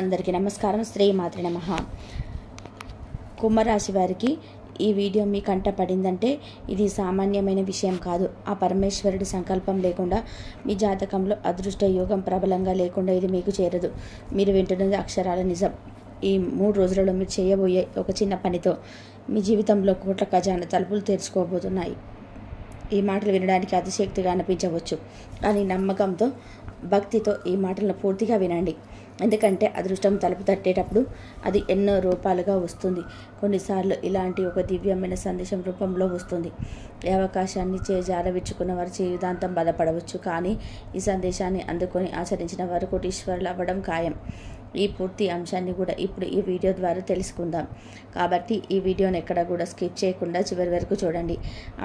అందరికీ నమస్కారం. శ్రీమాత్రే నమః. కుంభరాశి వారికి ఈ వీడియో మీ కంట పడిందంటే ఇది సామాన్యమైన విషయం కాదు. ఆ పరమేశ్వరుడి సంకల్పం లేకుండా మీ జాతకంలో అదృష్ట యోగం ప్రబలంగా లేకుండా ఇది మీకు చేరదు. మీరు వింటున్నది అక్షరాల నిజం. ఈ 3 రోజులలో మీరు చేయబోయే ఒక చిన్న పనితో మీ జీవితంలో కోట్ల ఖజానా తలుపులు తెరుచుకోబోతున్నాయి. ఈ మాటలు వినడానికి అతిశక్తిగా అనిపించవచ్చు, కానీ నమ్మకంతో, భక్తితో ఈ మాటలను పూర్తిగా వినండి. ఎందుకంటే అదృష్టం తలుపు తట్టేటప్పుడు అది ఎన్నో రూపాలుగా వస్తుంది. కొన్నిసార్లు ఇలాంటి ఒక దివ్యమైన సందేశం రూపంలో వస్తుంది. ఈ అవకాశాన్ని చేజారవిచ్చుకున్న వారు జీవితాంతం బాధపడవచ్చు, కానీ ఈ సందేశాన్ని అందుకొని ఆచరించిన వారు కోటీశ్వరులు అవ్వడం ఖాయం. ఈ పూర్తి అంశాన్ని కూడా ఇప్పుడు ఈ వీడియో ద్వారా తెలుసుకుందాం. కాబట్టి ఈ వీడియోని ఎక్కడ కూడా స్కిప్ చేయకుండా చివరి వరకు చూడండి.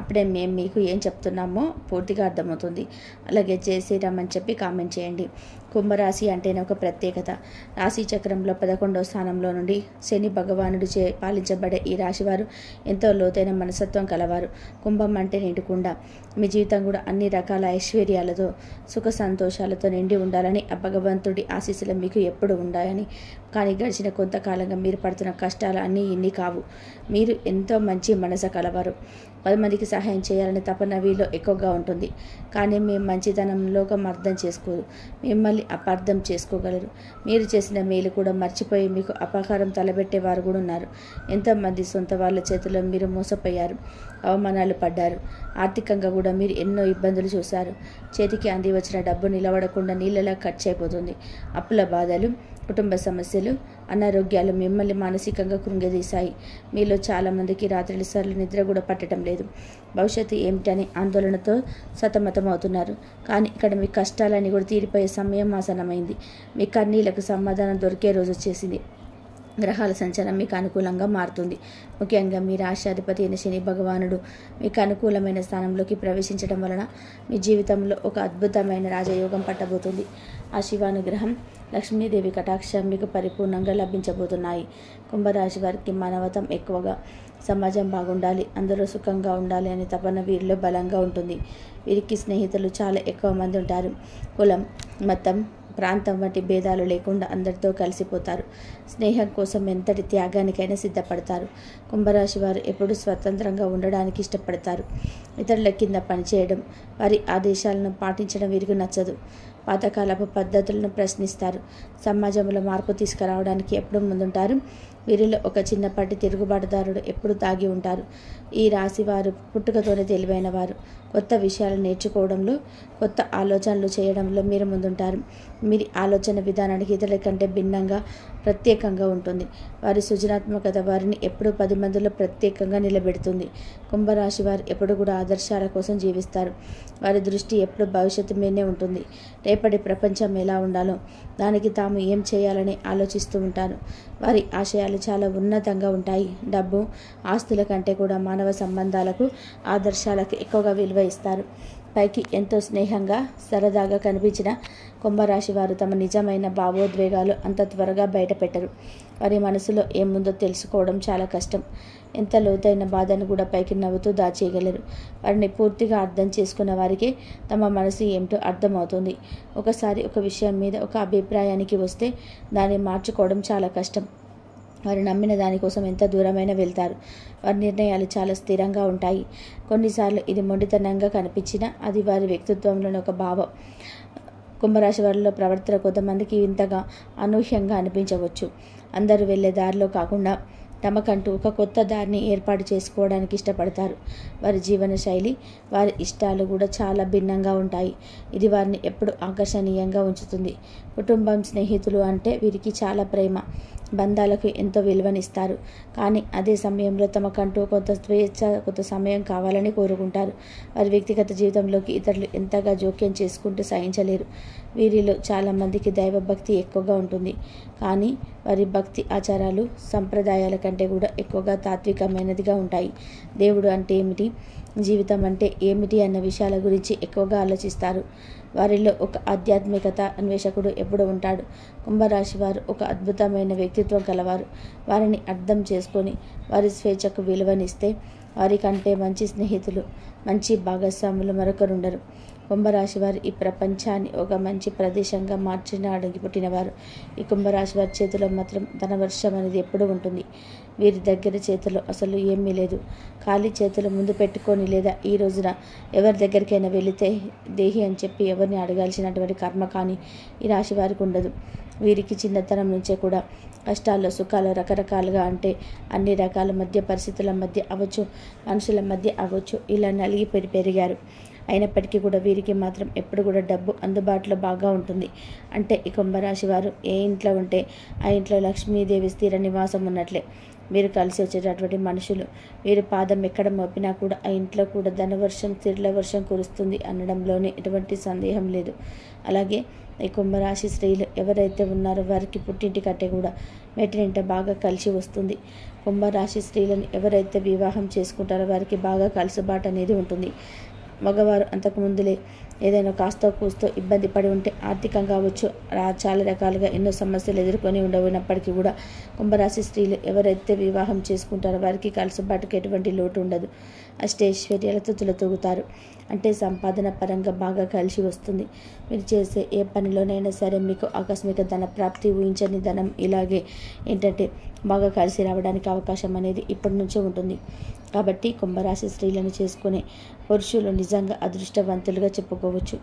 అప్పుడే మేము మీకు ఏం చెప్తున్నామో పూర్తిగా అర్థమవుతుంది. అలాగే జై శ్రీరామ్ అని చెప్పి కామెంట్ చేయండి. కుంభరాశి అంటేనే ఒక ప్రత్యేకత. రాశి చక్రంలో 11వ స్థానంలో నుండి శని భగవానుడు పాలించబడే ఈ రాశివారు ఎంతో లోతైన మనస్తత్వం కలవారు. కుంభం అంటే నిండుకుండా మీ జీవితం కూడా అన్ని రకాల ఐశ్వర్యాలతో, సుఖ సంతోషాలతో నిండి ఉండాలని ఆ భగవంతుడి ఆశీస్సులు మీకు ఎప్పుడు ఉండాలని. కానీ గడిచిన కొంతకాలంగా మీరు పడుతున్న కష్టాలు అన్నీ ఇన్ని కావు. మీరు ఎంతో మంచి మనసు కలవారు. 10 మందికి సహాయం చేయాలనే తపన వీలో ఎక్కువగా ఉంటుంది. కానీ మీ మంచితనం లోకం అర్థం చేసుకోదు. మిమ్మల్ని అపార్థం చేసుకోగలరు. మీరు చేసిన మేలు కూడా మర్చిపోయి మీకు అపకారం తలబెట్టేవారు కూడా ఉన్నారు. ఎంతోమంది సొంత వాళ్ళ చేతిలో మీరు మోసపోయారు, అవమానాలు పడ్డారు. ఆర్థికంగా కూడా మీరు ఎన్నో ఇబ్బందులు చూశారు. చేతికి అంది వచ్చిన డబ్బు నిలబడకుండా నీళ్ళలా ఖర్చు అయిపోతుంది. అప్పుల బాధలు, కుటుంబ సమస్యలు, అనారోగ్యాలు మిమ్మల్ని మానసికంగా కృంగదీశాయి. మీలో చాలామందికి రాత్రి సార్లు నిద్ర కూడా పట్టడం లేదు. భవిష్యత్తు ఏమిటని ఆందోళనతో సతమతమవుతున్నారు. కానీ ఇక్కడ మీ కష్టాలన్నీ కూడా తీరిపోయే సమయం ఆసన్నమైంది. మీ కన్నీళ్లకు సమాధానం దొరికే రోజు వచ్చేసింది. గ్రహాల సంచారం మీకు అనుకూలంగా మారుతుంది. ముఖ్యంగా మీ రాష్ట్రాధిపతి అయిన శని భగవానుడు మీకు అనుకూలమైన స్థానంలోకి ప్రవేశించడం వలన మీ జీవితంలో ఒక అద్భుతమైన రాజయోగం పట్టబోతుంది. ఆ శివానుగ్రహం, లక్ష్మీదేవి కటాక్షం మీకు పరిపూర్ణంగా లభించబోతున్నాయి. కుంభరాశి వారికి మానవతం ఎక్కువగా, సమాజం బాగుండాలి, అందరూ సుఖంగా ఉండాలి అనే తపన వీరిలో బలంగా ఉంటుంది. వీరికి స్నేహితులు చాలా ఎక్కువ మంది ఉంటారు. కులం, మతం, ప్రాంతం వంటి భేదాలు లేకుండా అందరితో కలిసిపోతారు. స్నేహం కోసం ఎంతటి త్యాగానికైనా సిద్ధపడతారు. కుంభరాశి వారు ఎప్పుడు స్వతంత్రంగా ఉండడానికి ఇష్టపడతారు. ఇతరుల కింద పనిచేయడం, వారి ఆదేశాలను పాటించడం వీరికి నచ్చదు. పాతకాలపు పద్ధతులను ప్రశ్నిస్తారు. సమాజంలో మార్పు తీసుకురావడానికి ఎప్పుడు ముందుంటారు. వీరిలో ఒక చిన్నపాటి తిరుగుబాటుదారుడు ఎప్పుడు దాగి ఉంటారు. ఈ రాశి వారు పుట్టుకతోనే తెలివైన వారు. కొత్త విషయాలు నేర్చుకోవడంలో, కొత్త ఆలోచనలు చేయడంలో మీరు ముందుంటారు. మీ ఆలోచన విధానానికి ఇతరుల కంటే భిన్నంగా, ప్రత్యేకంగా ఉంటుంది. వారి సృజనాత్మకత వారిని ఎప్పుడు 10 మందిలో ప్రత్యేకంగా నిలబెడుతుంది. కుంభరాశి వారు ఎప్పుడు కూడా ఆదర్శాల కోసం జీవిస్తారు. వారి దృష్టి ఎప్పుడు భవిష్యత్తు మీదే ఉంటుంది. రేపటి ప్రపంచం ఎలా ఉండాలో, దానికి తాము ఏం చేయాలని ఆలోచిస్తూ ఉంటారు. వారి ఆశయాలు చాలా ఉన్నతంగా ఉంటాయి. డబ్బు, ఆస్తుల కంటే కూడా మానవ సంబంధాలకు, ఆదర్శాలకు ఎక్కువగా విలువ ఇస్తారు. పైకి ఎంతో స్నేహంగా, సరదాగా కనిపించిన కుంభరాశి వారు తమ నిజమైన భావోద్వేగాలు అంత త్వరగా బయటపెట్టరు. వారి మనసులో ఏముందో తెలుసుకోవడం చాలా కష్టం. ఎంత లోతైన బాధను కూడా పైకి నవ్వుతూ దాచేయగలరు. వారిని పూర్తిగా అర్థం చేసుకున్న వారికి తమ మనసు ఏమిటో అర్థమవుతుంది. ఒకసారి ఒక విషయం మీద ఒక అభిప్రాయానికి వస్తే దాన్ని మార్చుకోవడం చాలా కష్టం. వారు నమ్మిన దానికోసం ఎంత దూరమైనా వెళ్తారు. వారి నిర్ణయాలు చాలా స్థిరంగా ఉంటాయి. కొన్నిసార్లు ఇది మొండితనంగా కనిపించినా అది వారి వ్యక్తిత్వంలోని ఒక భావం. కుంభరాశి వారిలో ప్రవర్తన కొంతమందికి ఇంతగా అనూహ్యంగా అనిపించవచ్చు. అందరూ వెళ్ళే దారిలో కాకుండా తమకంటూ ఒక కొత్త దారిని ఏర్పాటు చేసుకోవడానికి ఇష్టపడతారు. వారి జీవన శైలి, వారి ఇష్టాలు కూడా చాలా భిన్నంగా ఉంటాయి. ఇది వారిని ఎప్పుడు ఆకర్షణీయంగా ఉంచుతుంది. కుటుంబం, స్నేహితులు అంటే వీరికి చాలా ప్రేమ. బంధాలకు ఎంతో విలువనిస్తారు. కానీ అదే సమయంలో తమకంటూ కొంత స్వేచ్ఛ, కొంత సమయం కావాలని కోరుకుంటారు. వారి వ్యక్తిగత జీవితంలోకి ఇతరులు ఎంతగా జోక్యం చేసుకుంటూ సహించలేరు. వీరిలో చాలామందికి దైవభక్తి ఎక్కువగా ఉంటుంది. కానీ వారి భక్తి ఆచారాలు, సంప్రదాయాల కంటే కూడా ఎక్కువగా తాత్వికమైనదిగా ఉంటాయి. దేవుడు అంటే ఏమిటి, జీవితం అంటే ఏమిటి అన్న విషయాల గురించి ఎక్కువగా ఆలోచిస్తారు. వారిలో ఒక ఆధ్యాత్మికత అన్వేషకుడు ఎప్పుడు ఉంటాడు. కుంభరాశి వారు ఒక అద్భుతమైన వ్యక్తిత్వం కలవారు. వారిని అర్థం చేసుకొని వారి స్వేచ్ఛకు విలువనిస్తే వారికంటే మంచి స్నేహితులు, మంచి భాగస్వాములు మరొకరుండరు. కుంభరాశి వారు ఈ ప్రపంచాన్ని ఒక మంచి ప్రదేశంగా మార్చడానికి పుట్టినవారు. ఈ కుంభరాశి వారి చేతిలో మాత్రం ధనవర్షం అనేది ఎప్పుడూ ఉంటుంది. వీరి దగ్గర చేతిలో అసలు ఏమీ లేదు. ఖాళీ చేతులు ముందు పెట్టుకొని లేదా ఈ రోజున ఎవరి దగ్గరికైనా వెళితే దేహి అని చెప్పి ఎవరిని అడగాల్సినటువంటి కర్మ కానీ ఈ రాశి వారికి ఉండదు. వీరికి చిన్నతనం నుంచే కూడా కష్టాల్లో సుఖాలు రకరకాలుగా, అంటే అన్ని రకాల మధ్య పరిస్థితుల మధ్య అవ్వచ్చు, మనుషుల మధ్య అవ్వచ్చు, ఇలా నలిగి పెరిగారు. అయినప్పటికీ కూడా వీరికి మాత్రం ఎప్పుడు కూడా డబ్బు అందుబాటులో బాగా ఉంటుంది. అంటే ఈ కుంభరాశి వారు ఏ ఇంట్లో ఉంటే ఆ ఇంట్లో లక్ష్మీదేవి స్థిర నివాసం ఉన్నట్లే. మీరు కలిసి వచ్చేటటువంటి మనుషులు వీరు పాదం ఎక్కడ మోపినా కూడా ఆ ఇంట్లో కూడా ధనవర్షం తిరుల వర్షం కురుస్తుంది అనడంలోనే ఎటువంటి సందేహం లేదు. అలాగే ఈ కుంభరాశి స్త్రీలు ఎవరైతే ఉన్నారో వారికి పుట్టింటి కంటే కూడా మెట్టినింట బాగా కలిసి వస్తుంది. కుంభరాశి స్త్రీలను ఎవరైతే వివాహం చేసుకుంటారో వారికి బాగా కలుసుబాటు అనేది ఉంటుంది. మగవారు అంతకుముందులే ఏదైనా కాస్తో కూస్తో ఇబ్బంది పడి ఉంటే ఆర్థికంగా అవ్వచ్చు, చాలా రకాలుగా ఎన్నో సమస్యలు ఎదుర్కొని ఉండవున్నప్పటికీ కూడా కుంభరాశి స్త్రీలు ఎవరైతే వివాహం చేసుకుంటారో వారికి కలుసుబాటుకు ఎటువంటి లోటు ఉండదు. అష్టైశ్వర్యాలతో తులతూగుతారు. అంటే సంపాదన పరంగా బాగా కలిసి వస్తుంది. మీరు చేసే ఏ పనిలోనైనా సరే మీకు ఆకస్మిక ధన ప్రాప్తి, ఊహించని ధనం ఇలాగే ఏంటంటే బాగా కలిసి రావడానికి అవకాశం అనేది ఇప్పటి నుంచే ఉంటుంది. కాబట్టి కుంభరాశి స్త్రీలను చేసుకునే పురుషులు నిజంగా అదృష్టవంతులుగా చెప్పుకోవచ్చు.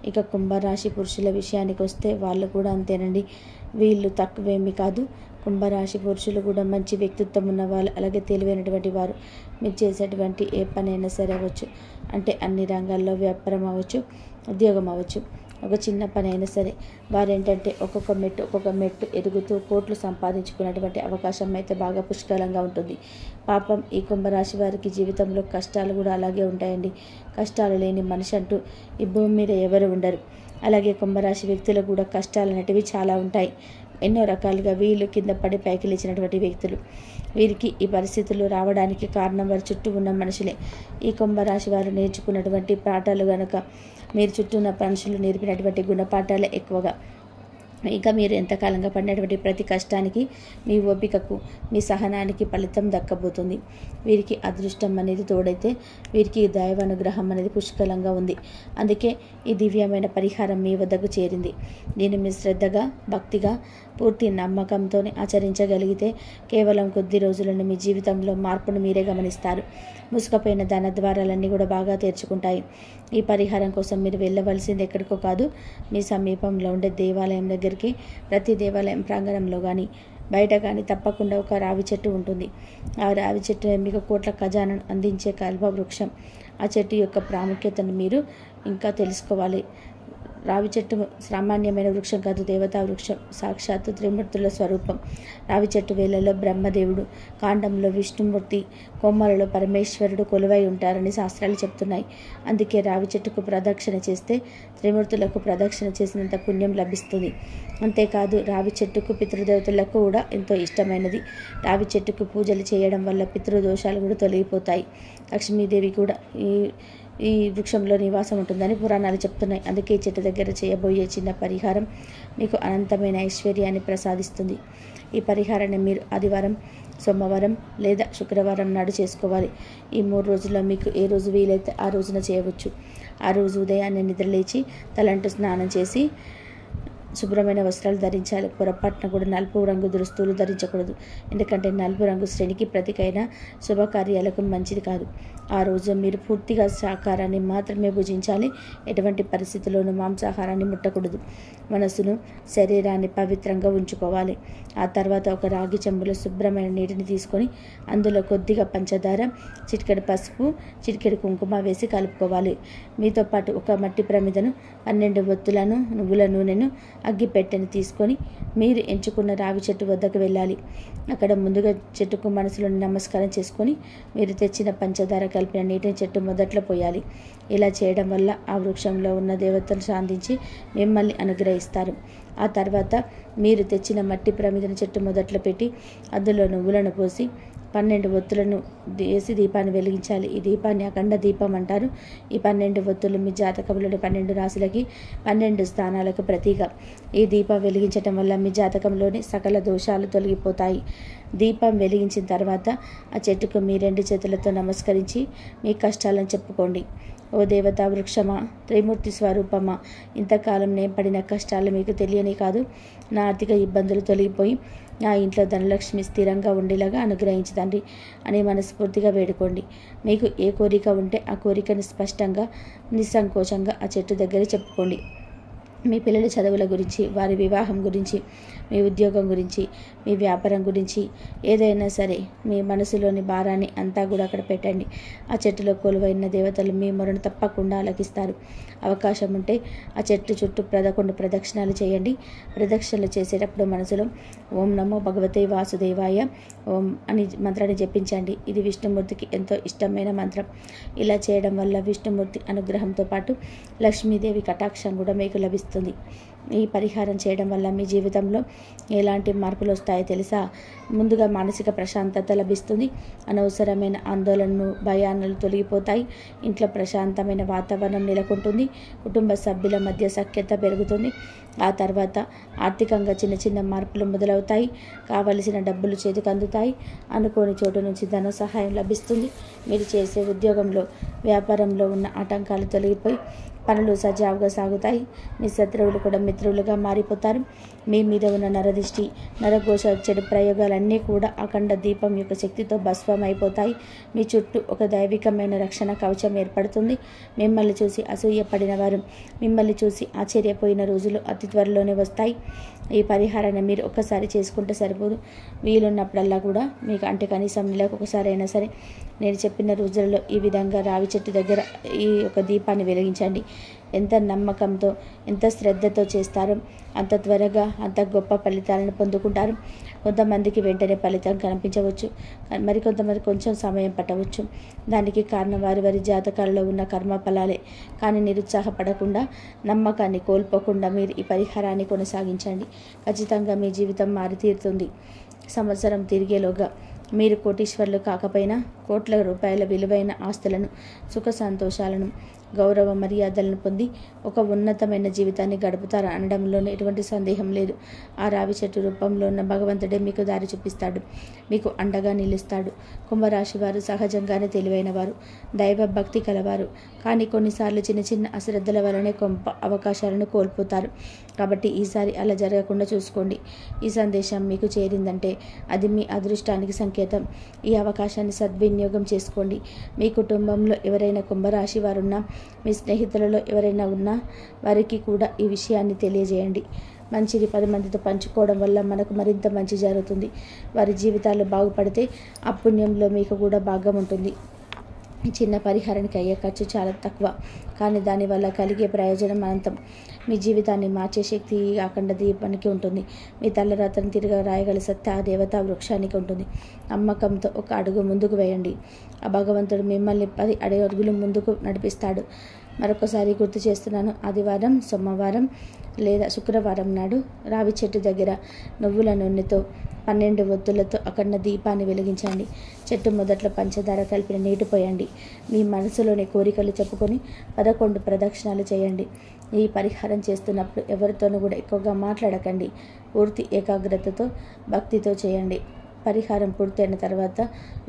ఇక కుంభరాశి పురుషుల విషయానికి వస్తే వాళ్ళు కూడా అంతేనండి. వీళ్ళు తక్కువేమీ కాదు. కుంభరాశి పురుషులు కూడా మంచి వ్యక్తిత్వం ఉన్న వాళ్ళు, అలాగే తెలివైనటువంటి వారు. మీరు చేసేటువంటి ఏ పనైనా సరే అవ్వచ్చు, అంటే అన్ని రంగాల్లో వ్యాపారం అవ్వచ్చు, ఉద్యోగం అవ్వచ్చు, ఒక చిన్న పని అయినా సరే వారేంటంటే ఒక్కొక్క మెట్టు ఎదుగుతూ కోట్లు సంపాదించుకున్నటువంటి అవకాశం అయితే బాగా పుష్కలంగా ఉంటుంది. పాపం ఈ కుంభరాశి వారికి జీవితంలో కష్టాలు కూడా అలాగే ఉంటాయండి. కష్టాలు లేని మనిషి అంటూ ఈ భూమి మీద ఎవరు ఉండరు. అలాగే కుంభరాశి వ్యక్తులకు కూడా కష్టాలు అనేటివి చాలా ఉంటాయి. ఎన్నో రకాలుగా వీళ్ళు కింద పడి పైకి లేచినటువంటి వ్యక్తులు. వీరికి ఈ పరిస్థితులు రావడానికి కారణం వారి చుట్టూ ఉన్న మనుషులే. ఈ కుంభరాశి వారు నేర్చుకున్నటువంటి పాఠాలు గనక మీరు చుట్టూ ఉన్న మనుషులు నేర్పినటువంటి గుణపాఠాలే ఎక్కువగా. ఇంకా మీరు ఎంతకాలంగా పడినటువంటి ప్రతి కష్టానికి, మీ ఓపికకు, మీ సహనానికి ఫలితం దక్కబోతుంది. వీరికి అదృష్టం అనేది తోడైతే వీరికి దైవానుగ్రహం అనేది పుష్కలంగా ఉంది. అందుకే ఈ దివ్యమైన పరిహారం మీ వద్దకు చేరింది. దీన్ని మీరు శ్రద్ధగా, భక్తిగా, పూర్తి నమ్మకంతో ఆచరించగలిగితే కేవలం కొద్ది రోజులను మీ జీవితంలో మార్పును మీరే గమనిస్తారు. ముసుకపోయిన ధన ద్వారాలన్నీ కూడా బాగా తెరుచుకుంటాయి. ఈ పరిహారం కోసం మీరు వెళ్ళవలసింది ఎక్కడికో కాదు, మీ సమీపంలో ఉండే దేవాలయం దగ్గరికి. ప్రతి దేవాలయం ప్రాంగణంలో కానీ బయట కానీ తప్పకుండా ఒక రావి చెట్టు ఉంటుంది. ఆ రావి చెట్టు మీకు కోట్ల ఖజానాను అందించే కల్పవృక్షం. ఆ చెట్టు యొక్క ప్రాముఖ్యతను మీరు ఇంకా తెలుసుకోవాలి. రావి చెట్టు సామాన్యమైన వృక్షం కాదు, దేవతా వృక్షం, సాక్షాత్తు త్రిమూర్తుల స్వరూపం. రావి చెట్టు వేలలో బ్రహ్మదేవుడు, కాండంలో విష్ణుమూర్తి, కొమ్మలలో పరమేశ్వరుడు కొలువై ఉంటారని శాస్త్రాలు చెప్తున్నాయి. అందుకే రావి చెట్టుకు ప్రదక్షిణ చేస్తే త్రిమూర్తులకు ప్రదక్షిణ చేసినంత పుణ్యం లభిస్తుంది. అంతేకాదు రావి చెట్టుకు పితృదేవతలకు కూడా ఎంతో ఇష్టమైనది. రావి చెట్టుకు పూజలు చేయడం వల్ల పితృదోషాలు కూడా తొలగిపోతాయి. లక్ష్మీదేవి కూడా ఈ వృక్షంలో నివాసం ఉంటుందని పురాణాలు చెప్తున్నాయి. అందుకే ఈ చెట్టు దగ్గర చేయబోయే చిన్న పరిహారం మీకు అనంతమైన ఐశ్వర్యాన్ని ప్రసాదిస్తుంది. ఈ పరిహారాన్ని మీరు ఆదివారం, సోమవారం లేదా శుక్రవారం నాడు చేసుకోవాలి. ఈ 3 రోజుల్లో మీకు ఏ రోజు వీలైతే ఆ రోజున చేయవచ్చు. ఆ రోజు ఉదయాన్నే నిద్రలేచి తలంటు స్నానం చేసి శుభ్రమైన వస్త్రాలు ధరించాలి. పొరపాటున కూడా నలుపు రంగు దుస్తులు ధరించకూడదు. ఎందుకంటే నలుపు రంగు శ్రేణికి ప్రతీకైన శుభకార్యాలకు మంచిది కాదు. ఆ రోజు మీరు పూర్తిగా శాకాహారాన్ని మాత్రమే భుజించాలి. ఎటువంటి పరిస్థితుల్లోనూ మాంసాహారాన్ని ముట్టకూడదు. మనసును, శరీరాన్ని పవిత్రంగా ఉంచుకోవాలి. ఆ తర్వాత ఒక రాగి చెంబులో శుభ్రమైన నీటిని తీసుకొని అందులో కొద్దిగా పంచదార, చిటికెడు పసుపు, చిటికెడు కుంకుమ వేసి కలుపుకోవాలి. మీతో పాటు ఒక మట్టి ప్రమిదను, 12 ఒత్తులను, నువ్వుల నూనెను, అగ్గిపెట్టెను తీసుకొని మీరు ఎంచుకున్న రావి చెట్టు వద్దకు వెళ్ళాలి. అక్కడ ముందుగా చెట్టుకు మనసులో నమస్కారం చేసుకొని మీరు తెచ్చిన పంచదార కలిపిన నీటిని చెట్టు మొదట్లో పోయాలి. ఇలా చేయడం వల్ల ఆ వృక్షంలో ఉన్న దేవతలు శాంతించి మిమ్మల్ని అనుగ్రహిస్తారు. ఆ తర్వాత మీరు తెచ్చిన మట్టి ప్రమిదను చెట్టు మొదట్లో పెట్టి అందులో నువ్వులను పోసి 12 ఒత్తులను వేసి దీపాన్ని వెలిగించాలి. ఈ దీపాన్ని అఖండ దీపం అంటారు. ఈ 12 ఒత్తులు మీ జాతకంలోని 12 రాశులకి 12 స్థానాలకు ప్రతీక. ఈ దీపం వెలిగించటం వల్ల మీ జాతకంలోని సకల దోషాలు తొలగిపోతాయి. దీపం వెలిగించిన తర్వాత ఆ చెట్టుకు మీ 2 చేతులతో నమస్కరించి మీ కష్టాలను చెప్పుకోండి. ఓ దేవతా వృక్షమా, త్రిమూర్తి స్వరూపమా, ఇంతకాలం నేను పడిన కష్టాలు మీకు తెలియని కాదు. నా ఆర్థిక ఇబ్బందులు తొలగిపోయి నా ఇంట్లో ధనలక్ష్మి స్థిరంగా ఉండేలాగా అనుగ్రహించదండి అని మనస్ఫూర్తిగా వేడుకోండి. మీకు ఏ కోరిక ఉంటే ఆ కోరికను స్పష్టంగా, నిస్సంకోచంగా ఆ చెట్టు దగ్గర చెప్పుకోండి. మీ పిల్లల చదువుల గురించి, వారి వివాహం గురించి, మీ ఉద్యోగం గురించి, మీ వ్యాపారం గురించి ఏదైనా సరే మీ మనసులోని భారాన్ని అంతా కూడా అక్కడ పెట్టండి. ఆ చెట్టులో కొలువైన దేవతలు మీ మొరను తప్పకుండా ఆలకిస్తారు. అవకాశం ఉంటే ఆ చెట్టు చుట్టూ 11 ప్రదక్షిణాలు చేయండి. ప్రదక్షిణలు చేసేటప్పుడు మనసులో ఓం నమో భగవతే వాసుదేవాయ ఓం అని మంత్రాన్ని జపించండి. ఇది విష్ణుమూర్తికి ఎంతో ఇష్టమైన మంత్రం. ఇలా చేయడం వల్ల విష్ణుమూర్తి అనుగ్రహంతో పాటు లక్ష్మీదేవి కటాక్షం కూడా మీకు లభిస్తుంది. ఈ పరిహారం చేయడం వల్ల మీ జీవితంలో ఎలాంటి మార్పులు వస్తాయో తెలుసా? ముందుగా మానసిక ప్రశాంతత లభిస్తుంది. అనవసరమైన ఆందోళనలు, భయాలు తొలగిపోతాయి. ఇంట్లో ప్రశాంతమైన వాతావరణం నెలకొంటుంది. కుటుంబ సభ్యుల మధ్య సఖ్యత పెరుగుతుంది. ఆ తర్వాత ఆర్థికంగా చిన్న చిన్న మార్పులు మొదలవుతాయి. కావలసిన డబ్బులు చేతికి అందుతాయి. అనుకోని చోటు నుంచి ధన సహాయం లభిస్తుంది. మీరు చేసే ఉద్యోగంలో, వ్యాపారంలో ఉన్న ఆటంకాలు తొలగిపోయి పనులు సజావుగా సాగుతాయి. మీ శత్రువులు కూడా మిత్రులుగా మారిపోతారు. మీ మీద ఉన్న నరదిష్టి, నరఘోష, చెడు ప్రయోగాలన్నీ కూడా అఖండ దీపం యొక్క శక్తితో భస్మం అయిపోతాయి. మీ చుట్టూ ఒక దైవికమైన రక్షణ కవచం ఏర్పడుతుంది. మిమ్మల్ని చూసి అసూయపడిన వారు మిమ్మల్ని చూసి ఆశ్చర్యపోయిన రోజులు అతి త్వరలోనే వస్తాయి. ఈ పరిహారాన్ని మీరు ఒక్కసారి చేసుకుంటే సరిపోదు. వీలున్నప్పుడల్లా కూడా మీకు అంటే కనీసం నెలకు ఒకసారి అయినా సరే నేను చెప్పిన రోజులలో ఈ విధంగా రావి చెట్టు దగ్గర ఈ యొక్క దీపాన్ని వెలిగించండి. ఎంత నమ్మకంతో, ఎంత శ్రద్ధతో చేస్తారో అంత త్వరగా అంత గొప్ప ఫలితాలను పొందుకుంటారు. కొంతమందికి వెంటనే ఫలితం కనిపించవచ్చు, మరికొంతమంది కొంచెం సమయం పట్టవచ్చు. దానికి కారణం వారి వారి జాతకాలలో ఉన్న కర్మ ఫలాలే. కానీ నిరుత్సాహపడకుండా, నమ్మకాన్ని కోల్పోకుండా మీరు ఈ పరిహారాన్ని కొనసాగించండి. ఖచ్చితంగా మీ జీవితం మారితీరుతుంది. సంవత్సరం తిరిగేలోగా మీరు కోటీశ్వర్లు కాకపోయినా కోట్ల రూపాయల విలువైన ఆస్తులను, సుఖ సంతోషాలను, గౌరవ మర్యాదలను పొంది ఒక ఉన్నతమైన జీవితాన్ని గడుపుతారు అనడంలో ఎటువంటి సందేహం లేదు. ఆ రావి చెట్టు రూపంలో ఉన్న భగవంతుడే మీకు దారి చూపిస్తాడు, మీకు అండగా నిలుస్తాడు. కుంభరాశి వారు సహజంగానే తెలివైన వారు, దైవ భక్తి కలవారు. కానీ కొన్నిసార్లు చిన్న చిన్న అశ్రద్ధల వలనే గొప్ప అవకాశాలను కోల్పోతారు. కాబట్టి ఈసారి అలా జరగకుండా చూసుకోండి. ఈ సందేశం మీకు చేరిందంటే అది మీ అదృష్టానికి సంకేతం. ఈ అవకాశాన్ని సద్వినియోగం చేసుకోండి. మీ కుటుంబంలో ఎవరైనా కుంభరాశి వారున్నా, మీ స్నేహితులలో ఎవరైనా ఉన్నా వారికి కూడా ఈ విషయాన్ని తెలియజేయండి. మంచిని 10 మందితో పంచుకోవడం వల్ల మనకు మరింత మంచి జరుగుతుంది. వారి జీవితాలు బాగుపడితే ఆ పుణ్యంలో మీకు కూడా భాగం ఉంటుంది. ఈ చిన్న పరిహారానికి అయ్యే ఖర్చు చాలా తక్కువ, కానీ దానివల్ల కలిగే ప్రయోజనం అనంతం. మీ జీవితాన్ని మార్చే శక్తి అఖండ దీపానికి ఉంటుంది. మీ తలరాతను తిరిగి రాయగల సత్తా ఆ దేవతా వృక్షానికి ఉంటుంది. నమ్మకంతో ఒక అడుగు ముందుకు వేయండి. ఆ భగవంతుడు మిమ్మల్ని 10 అడుగులు ముందుకు నడిపిస్తాడు. మరొకసారి గుర్తు చేస్తున్నాను. ఆదివారం, సోమవారం లేదా శుక్రవారం నాడు రావి చెట్టు దగ్గర నువ్వుల నూనెతో 12 ఒత్తులతో అఖండ దీపాన్ని వెలిగించండి. చెట్టు మొదట్లో పంచదార కలిపిన నీటి పోయండి. మీ మనసులోని కోరికలు చెప్పుకొని 11 ప్రదక్షిణాలు చేయండి. ఈ పరిహారం చేస్తున్నప్పుడు ఎవరితోనూ కూడా ఎక్కువగా మాట్లాడకండి. పూర్తి ఏకాగ్రతతో, భక్తితో చేయండి. పరిహారం పూర్తయిన తర్వాత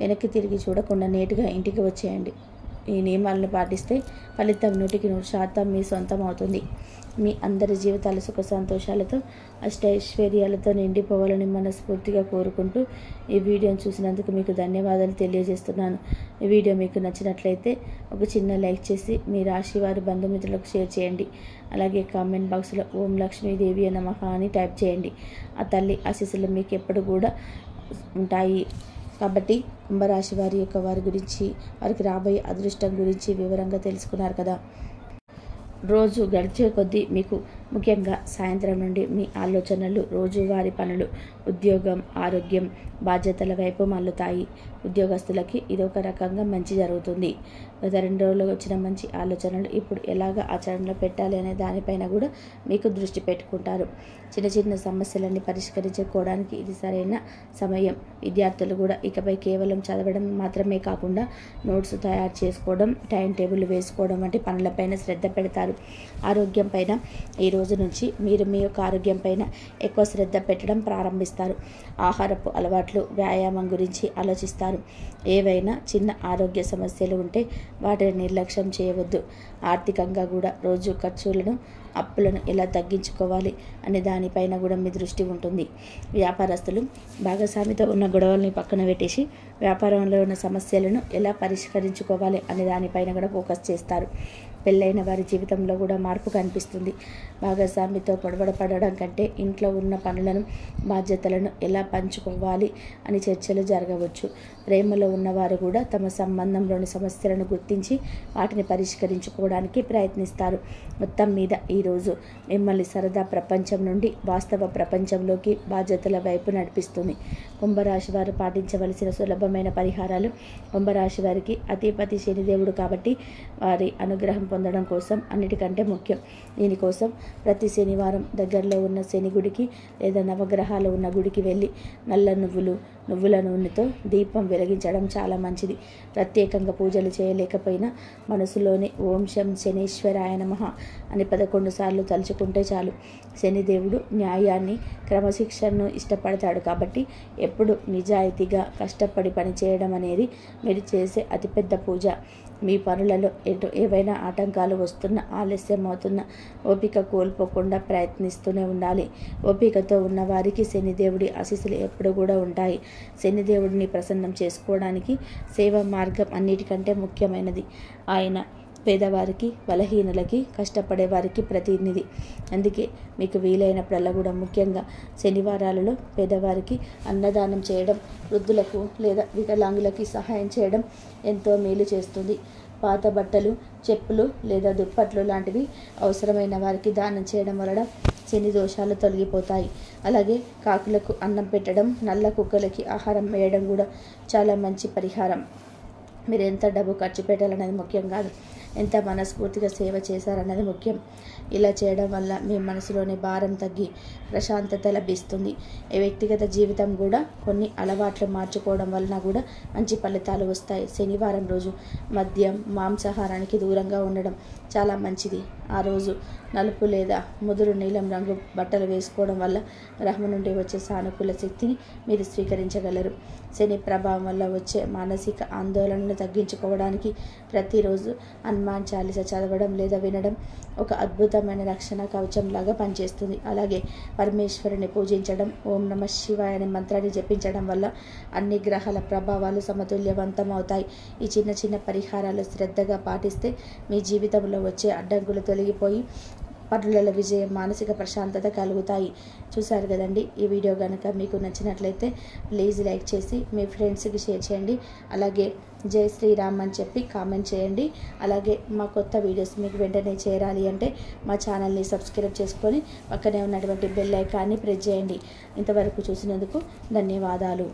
వెనక్కి తిరిగి చూడకుండా నేరుగా ఇంటికి వచ్చేయండి. ఈ నియమాలను పాటిస్తే ఫలితం 100% మీ సొంతం అవుతుంది. మీ అందరి జీవితాల సుఖ సంతోషాలతో, అష్టైశ్వర్యాలతో నిండిపోవాలని మనస్ఫూర్తిగా కోరుకుంటూ ఈ వీడియోని చూసినందుకు మీకు ధన్యవాదాలు తెలియజేస్తున్నాను. ఈ వీడియో మీకు నచ్చినట్లయితే ఒక చిన్న లైక్ చేసి మీ రాశి వారి బంధుమిత్రులకు షేర్ చేయండి. అలాగే కామెంట్ బాక్స్లో ఓం లక్ష్మీదేవి నమః అని టైప్ చేయండి. ఆ తల్లి ఆశీస్సులు మీకు ఎప్పుడు కూడా ఉంటాయి. కాబట్టి కుంభరాశి వారి గురించి, వారికి రాబోయే అదృష్టం గురించి వివరంగా తెలుసుకున్నారు కదా. రోజు గడిచే కొద్దీ మీకు ముఖ్యంగా సాయంత్రం నుండి మీ ఆలోచనలు రోజువారీ పనులు, ఉద్యోగం, ఆరోగ్యం, బాధ్యతల వైపు మల్లుతాయి. ఉద్యోగస్తులకి ఇదొక రకంగా మంచి జరుగుతుంది. గత 2 రోజులు వచ్చిన మంచి ఆలోచనలు ఇప్పుడు ఎలాగ ఆచరణలో పెట్టాలి అనే దానిపైన కూడా మీకు దృష్టి పెట్టుకుంటారు. చిన్న చిన్న సమస్యలన్నీ పరిష్కరించుకోవడానికి ఇది సరైన సమయం. విద్యార్థులు కూడా ఇకపై కేవలం చదవడం మాత్రమే కాకుండా నోట్స్ తయారు చేసుకోవడం, టైం టేబుల్ వేసుకోవడం వంటి పనులపైన శ్రద్ధ పెడతారు. ఆరోగ్యం పైన ఈ రోజు నుంచి మీరు మీ యొక్క ఆరోగ్యం పైన ఎక్కువ శ్రద్ధ పెట్టడం ప్రారంభిస్తారు. ఆహారపు అలవాట్లు, వ్యాయామం గురించి ఆలోచిస్తారు. ఏవైనా చిన్న ఆరోగ్య సమస్యలు ఉంటే వాటిని నిర్లక్ష్యం చేయవద్దు. ఆర్థికంగా కూడా రోజు ఖర్చులను, అప్పులను ఎలా తగ్గించుకోవాలి అనే దానిపైన కూడా మీ దృష్టి ఉంటుంది. వ్యాపారస్తులు భాగస్వామితో ఉన్న గొడవల్ని పక్కన పెట్టేసి వ్యాపారంలో ఉన్న సమస్యలను ఎలా పరిష్కరించుకోవాలి అనే దానిపైన కూడా ఫోకస్ చేస్తారు. పెళ్ళైన వారి జీవితంలో కూడా మార్పు కనిపిస్తుంది. భాగస్వామితో గొడవ పడడం కంటే ఇంట్లో ఉన్న పనులను, బాధ్యతలను ఎలా పంచుకోవాలి అని చర్చలు జరగవచ్చు. ప్రేమలో ఉన్నవారు కూడా తమ సంబంధంలోని సమస్యలను గుర్తించి వాటిని పరిష్కరించుకోవడానికి ప్రయత్నిస్తారు. మొత్తం మీద ఈరోజు మిమ్మల్ని సరదా ప్రపంచం నుండి వాస్తవ ప్రపంచంలోకి బాధ్యతల వైపు నడిపిస్తుంది. కుంభరాశి వారు పాటించవలసిన సులభమైన పరిహారాలు. కుంభరాశి వారికి అధిపతి శనిదేవుడు కాబట్టి వారి అనుగ్రహం పొందడం కోసం అన్నిటికంటే ముఖ్యం. దీనికోసం ప్రతి శనివారం దగ్గరలో ఉన్న శని గుడికి లేదా నవగ్రహాలు ఉన్న గుడికి వెళ్ళి నల్ల నువ్వుల నూనెతో దీపం వెలిగించడం చాలా మంచిది. ప్రత్యేకంగా పూజలు చేయలేకపోయినా మనసులోని ఓం శం శనీశ్వరాయ నమః అని 11 సార్లు తలుచుకుంటే చాలు. శనిదేవుడు న్యాయాన్ని, క్రమశిక్షణను ఇష్టపడతాడు కాబట్టి ఎప్పుడు నిజాయితీగా కష్టపడి పని చేయడం అనేది మీరు చేసే అతిపెద్ద పూజ. మీ పనులలో ఏవైనా ఆటంకాలు వస్తున్నా, ఆలస్యం అవుతున్నా ఓపిక కోల్పోకుండా ప్రయత్నిస్తూనే ఉండాలి. ఓపికతో ఉన్న వారికి శనిదేవుడి ఆశీస్సులు ఎప్పుడు కూడా ఉంటాయి. శనిదేవుడిని ప్రసన్నం చేసుకోవడానికి సేవ మార్గం అన్నిటికంటే ముఖ్యమైనది. ఆయన పేదవారికి, బలహీనులకి, కష్టపడే వారికి ప్రతినిధి. అందుకే మీకు వీలైనప్పుడల్లా కూడా ముఖ్యంగా శనివారాలలో పేదవారికి అన్నదానం చేయడం, వృద్ధులకు లేదా వికలాంగులకి సహాయం చేయడం ఎంతో మేలు చేస్తుంది. పాత బట్టలు, చెప్పులు లేదా దుప్పట్లు లాంటివి అవసరమైన వారికి దానం చేయడం వలన శని దోషాలు తొలగిపోతాయి. అలాగే కాకులకు అన్నం పెట్టడం, నల్ల కుక్కలకి ఆహారం వేయడం కూడా చాలా మంచి పరిహారం. మీరు ఎంత డబ్బు ఖర్చు పెట్టాలనేది ముఖ్యం కాదు, ఎంత మనస్ఫూర్తిగా సేవ చేశారన్నది ముఖ్యం. ఇలా చేయడం వల్ల మీ మనసులోని భారం తగ్గి ప్రశాంతత లభిస్తుంది. ఈ వ్యక్తిగత జీవితం కూడా కొన్ని అలవాట్లు మార్చుకోవడం వలన కూడా మంచి ఫలితాలు వస్తాయి. శనివారం రోజు మద్యం, మాంసాహారానికి దూరంగా ఉండడం చాలా మంచిది. ఆ రోజు నలుపు లేదా ముదురు నీలం రంగు బట్టలు వేసుకోవడం వల్ల గ్రహం నుండి వచ్చే సానుకూల శక్తిని మీరు స్వీకరించగలరు. శని ప్రభావం వల్ల వచ్చే మానసిక ఆందోళనను తగ్గించుకోవడానికి ప్రతిరోజు హనుమాన్ చాలీసా చదవడం లేదా వినడం ఒక అద్భుతమైన రక్షణ కవచంలాగా పనిచేస్తుంది. అలాగే పరమేశ్వరుని పూజించడం, ఓం నమః శివాయ అనే మంత్రాన్ని జపించడం వల్ల అన్ని గ్రహాల ప్రభావాలు సమతుల్యవంతం అవుతాయి. ఈ చిన్న చిన్న పరిహారాలు శ్రద్ధగా పాటిస్తే మీ జీవితంలో వచ్చే అడ్డంకులు తొలగిపోయి పనులలో విజయం, మానసిక ప్రశాంతత కలుగుతాయి. చూశారు కదండి. ఈ వీడియో కనుక మీకు నచ్చినట్లయితే ప్లీజ్ లైక్ చేసి మీ ఫ్రెండ్స్కి షేర్ చేయండి. అలాగే జై శ్రీరామ్ అని చెప్పి కామెంట్ చేయండి. అలాగే మా కొత్త వీడియోస్ మీకు వెంటనే చేరాలి అంటే మా ఛానల్ని సబ్స్క్రైబ్ చేసుకొని పక్కనే ఉన్నటువంటి బెల్ ఐకాన్ని ప్రెస్ చేయండి. ఇంతవరకు చూసినందుకు ధన్యవాదాలు.